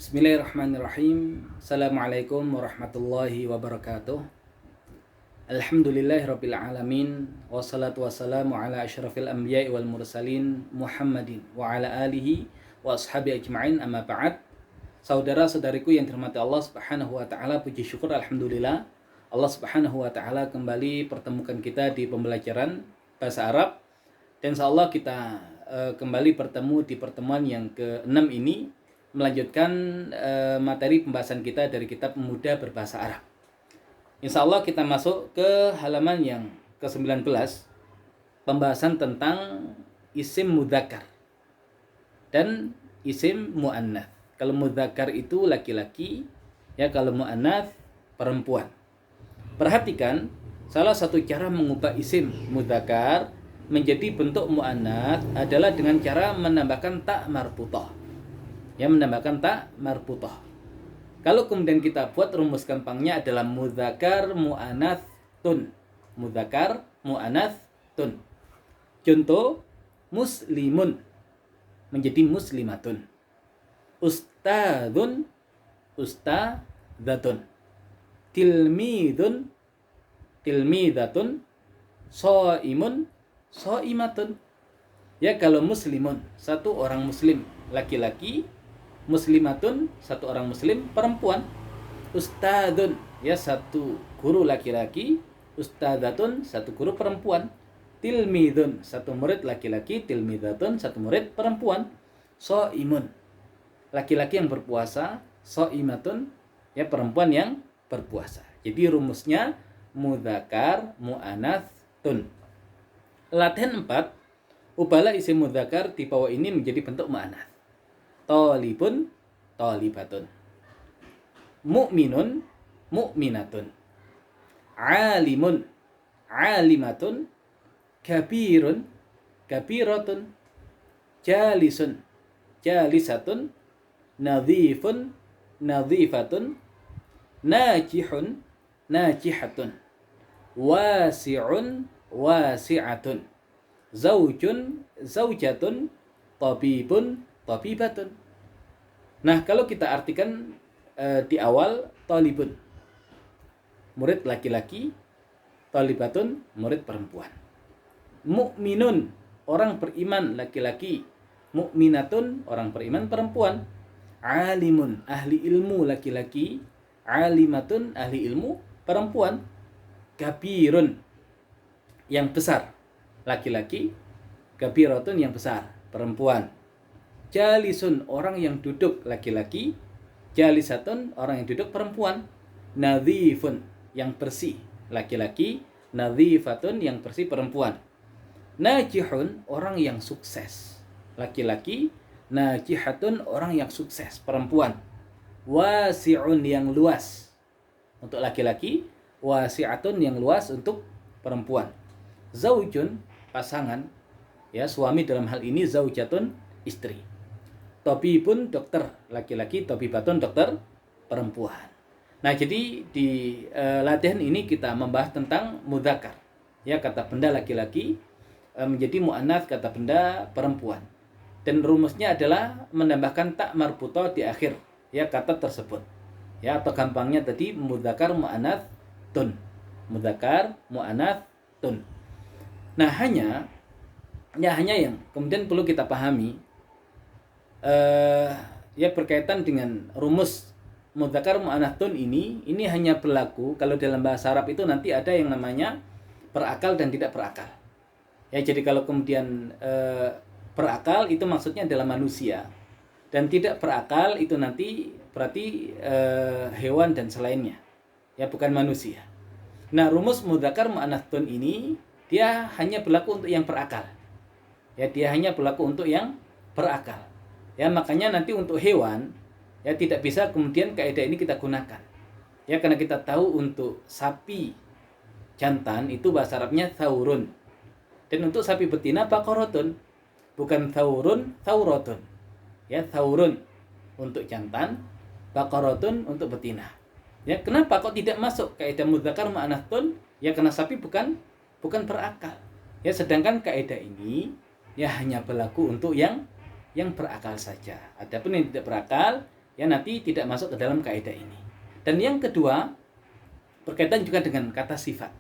Bismillahirrahmanirrahim. Assalamualaikum warahmatullahi wabarakatuh. Alhamdulillahirabbil alamin. Wassalatu wassalamu ala asyrafil anbiya'i wal mursalin Muhammadin wa ala alihi wa ashabi ajma'in, amma ba'd. Saudara-saudariku yang dirahmati Allah Subhanahu wa taala, puji syukur alhamdulillah Allah Subhanahu wa taala kembali pertemukan kita di pembelajaran bahasa Arab. Dan insyaallah kita kembali bertemu di pertemuan yang ke-6 ini, melanjutkan materi pembahasan kita dari kitab Mudah Berbahasa Arab. Insya Allah kita masuk ke halaman yang ke-19, pembahasan tentang isim mudzakkar dan isim muannats. Kalau mudzakkar itu laki-laki, ya kalau muannats perempuan. Perhatikan, salah satu cara mengubah isim mudzakkar menjadi bentuk muannats adalah dengan cara menambahkan ta marbuthah. Ya, menambahkan ta marbuthah. Kalau kemudian kita buat rumus gampangnya adalah mudzakkar muannatsun. Mudzakkar muannatsun. Contoh, muslimun menjadi muslimatun. Ustadzun ustadzatun. Tilmidun tilmidatun. Shaimun shaimatun. Ya, kalau muslimun satu orang muslim laki-laki, muslimatun satu orang muslim perempuan, ustadzun ya satu guru laki-laki, ustadzatun satu guru perempuan, tilmidun satu murid laki-laki, tilmidatun satu murid perempuan, shaimun laki-laki yang berpuasa, shaimatun ya perempuan yang berpuasa. Jadi rumusnya mudzakkar muannatsun. Latihan 4, ubahlah isim mudzakkar di bawah ini menjadi bentuk muannats. Thalibun thalibatun, mu'minun mu'minatun, alimun alimatun, kabirun kabiratun, jalisun jalisatun, nadhifun nadhifatun, najihun najihatun, wasi'un wasi'atun, zaujun zaujatun, tabibun tabibatun. Nah, kalau kita artikan di awal, talibun murid laki-laki, talibatun murid perempuan. Mukminun orang beriman laki-laki, mukminatun orang beriman perempuan. Alimun ahli ilmu laki-laki, alimatun ahli ilmu perempuan. Kabirun yang besar laki-laki, kabiratun yang besar perempuan. Jalisun orang yang duduk laki-laki, jalisatun orang yang duduk perempuan. Nadhifun yang bersih laki-laki, nadhifatun yang bersih perempuan. Najihun orang yang sukses laki-laki, najihatun orang yang sukses perempuan. Wasi'un yang luas untuk laki-laki, wasi'atun yang luas untuk perempuan. Zaujun pasangan, ya suami dalam hal ini, zaujatun istri. Tabibun dokter laki-laki, tabibatun dokter perempuan. Nah, jadi di latihan ini kita membahas tentang mudzakkar, ya kata benda laki-laki menjadi muannats kata benda perempuan. Dan rumusnya adalah menambahkan ta marbuthah di akhir ya kata tersebut. Ya, atau gampangnya tadi mudzakkar muannatsun. Mudzakkar muannatsun. Nah, hanya yang kemudian perlu kita pahami ya berkaitan dengan rumus mudzakkar muannatsun ini hanya berlaku kalau dalam bahasa Arab itu nanti ada yang namanya berakal dan tidak berakal. Ya, jadi kalau kemudian berakal itu maksudnya adalah manusia, dan tidak berakal itu nanti berarti hewan dan selainnya. Ya, bukan manusia. Nah, rumus mudzakkar muannatsun ini dia hanya berlaku untuk yang berakal. Ya, dia hanya berlaku untuk yang berakal. Ya, makanya nanti untuk hewan ya tidak bisa kemudian kaidah ini kita gunakan. Ya, karena kita tahu untuk sapi jantan itu bahasa Arabnya thaurun. Dan untuk sapi betina baqaratun. Bukan thaurun, thauratun. Ya, thaurun untuk jantan, baqaratun untuk betina. Ya, kenapa kok tidak masuk kaidah mudzakkar muannatsun? Ya, karena sapi bukan berakal. Ya, sedangkan kaidah ini ya hanya berlaku untuk yang berakal saja. Adapun yang tidak berakal ya nanti tidak masuk ke dalam kaidah ini. Dan yang kedua, berkaitan juga dengan kata sifat.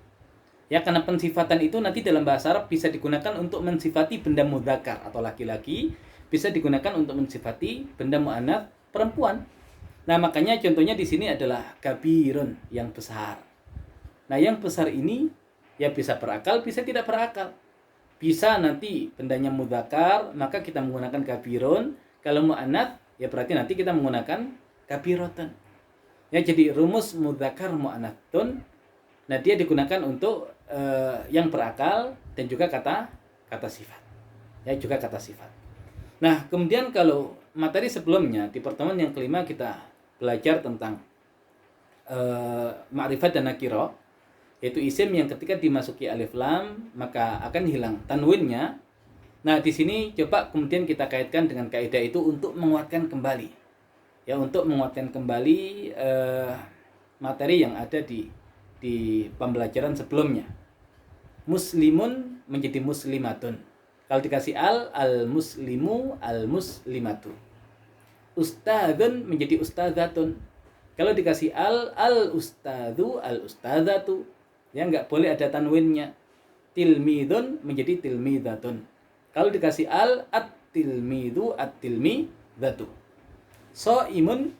Ya, karena pensifatan itu nanti dalam bahasa Arab bisa digunakan untuk mensifati benda mudzakkar atau laki-laki, bisa digunakan untuk mensifati benda muannats perempuan. Nah, makanya contohnya di sini adalah kabirun, yang besar. Nah, yang besar ini ya bisa berakal, bisa tidak berakal. Bisa nanti bendanya mudzakkar, maka kita menggunakan kabirun. Kalau muannats, ya berarti nanti kita menggunakan kabirotun. Ya, jadi rumus mudzakkar muannatsun, nah dia digunakan untuk yang berakal dan juga kata sifat. Ya, juga kata sifat. Nah, kemudian kalau materi sebelumnya di pertemuan yang kelima kita belajar tentang ma'rifat dan nakirah, yaitu isim yang ketika dimasuki alif lam maka akan hilang tanwinnya. Nah, di sini coba kemudian kita kaitkan dengan kaidah itu untuk menguatkan kembali. Ya, untuk menguatkan kembali materi yang ada di pembelajaran sebelumnya. Muslimun menjadi muslimatun. Kalau dikasih al-muslimu, al-muslimatu. Ustadzun menjadi ustadzatun. Kalau dikasih al-ustadzu, al-ustadzatu. Ya, nggak boleh ada tanwinnya. Tilmidun menjadi tilmidatun. Kalau dikasih at-tilmidu, at-tilmidatu. So'imun,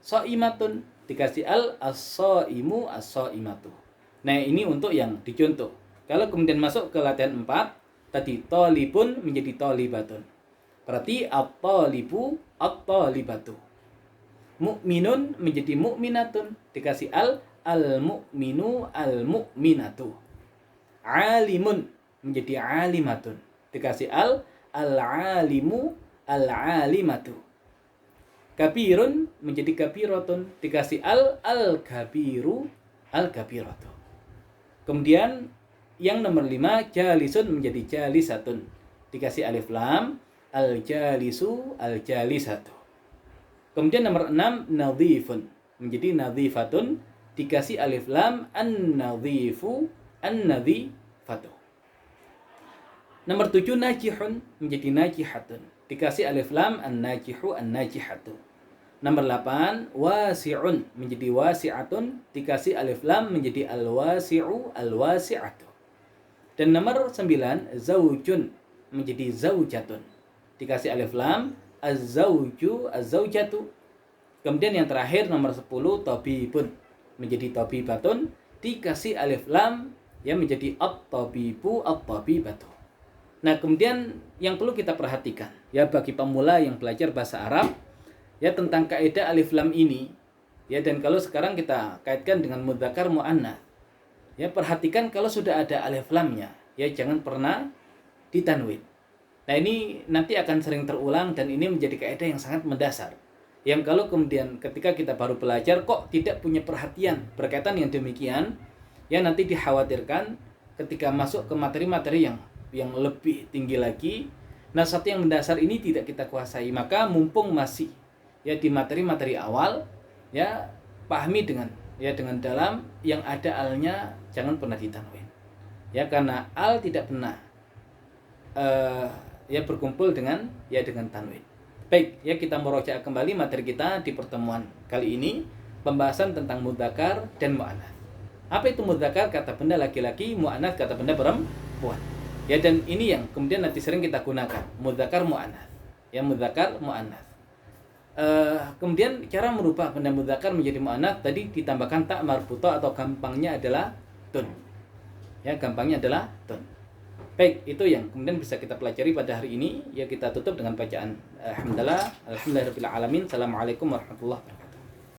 so'imatun. Dikasih as-so'imu, as-so'imatu. Nah, ini untuk yang dicontoh. Kalau kemudian masuk ke latihan 4, tadi tolibun menjadi tolibatun. Berarti at-tolibu, at-tolibatu. Mu'minun menjadi mu'minatun. Dikasih al-mu'minu, al-mu'minatu. Alimun menjadi alimatun. Dikasih al-alimu, al-alimatu. Kabirun menjadi kabirotun. Dikasih al-kabiru, al-kabiratu. Kemudian yang nomor 5, jalisun menjadi jalisatun. Dikasih alif lam, al-jalisu, al-jalisatu. Kemudian nomor 6, nadhifun menjadi nadhifatun. Dikasih alif lam, an-nadhifu, an-nadhifatu. Nomor 7, najihun menjadi najihatun. Dikasih alif lam, an-najihu, an-najihatu. Nomor 8, wasi'un menjadi wasi'atun. Dikasih alif lam menjadi al-wasi'u, al-wasi'atu. Dan nomor 9, zaujun menjadi zaujatun. Dikasih alif lam, az-zauju, az-zaujatu. Kemudian yang terakhir nomor 10, tabibun menjadi tabibatun. Dikasih alif lam yang menjadi at-tabibu, at-tabibatu. Nah, kemudian yang perlu kita perhatikan ya bagi pemula yang belajar bahasa Arab ya tentang kaidah alif lam ini ya, dan kalau sekarang kita kaitkan dengan mudzakkar muannats ya, perhatikan kalau sudah ada alif lamnya ya jangan pernah ditanwin. Nah, ini nanti akan sering terulang dan ini menjadi kaidah yang sangat mendasar. Yang kalau kemudian ketika kita baru belajar kok tidak punya perhatian berkaitan yang demikian, ya nanti dikhawatirkan ketika masuk ke materi-materi yang lebih tinggi lagi, nah satu yang mendasar ini tidak kita kuasai. Maka mumpung masih ya di materi-materi awal, ya pahami dengan dalam yang ada alnya jangan pernah ditanwin. Ya, karena al tidak pernah ya berkumpul dengan tanwin. Baik, ya kita merojaah kembali materi kita di pertemuan kali ini, pembahasan tentang mudzakkar dan muannats. Apa itu mudzakkar? Kata benda laki-laki, muannats kata benda perempuan. Ya, dan ini yang kemudian nanti sering kita gunakan, mudzakkar muannats. Ya, mudzakkar muannats. Kemudian cara merubah benda mudzakkar menjadi muannats tadi ditambahkan tak marbutah atau gampangnya adalah tun. Ya, gampangnya adalah tun. Baik, itu yang kemudian bisa kita pelajari pada hari ini. Ya, kita tutup dengan bacaan alhamdulillahirabbil alamin. Assalamualaikum warahmatullahi wabarakatuh.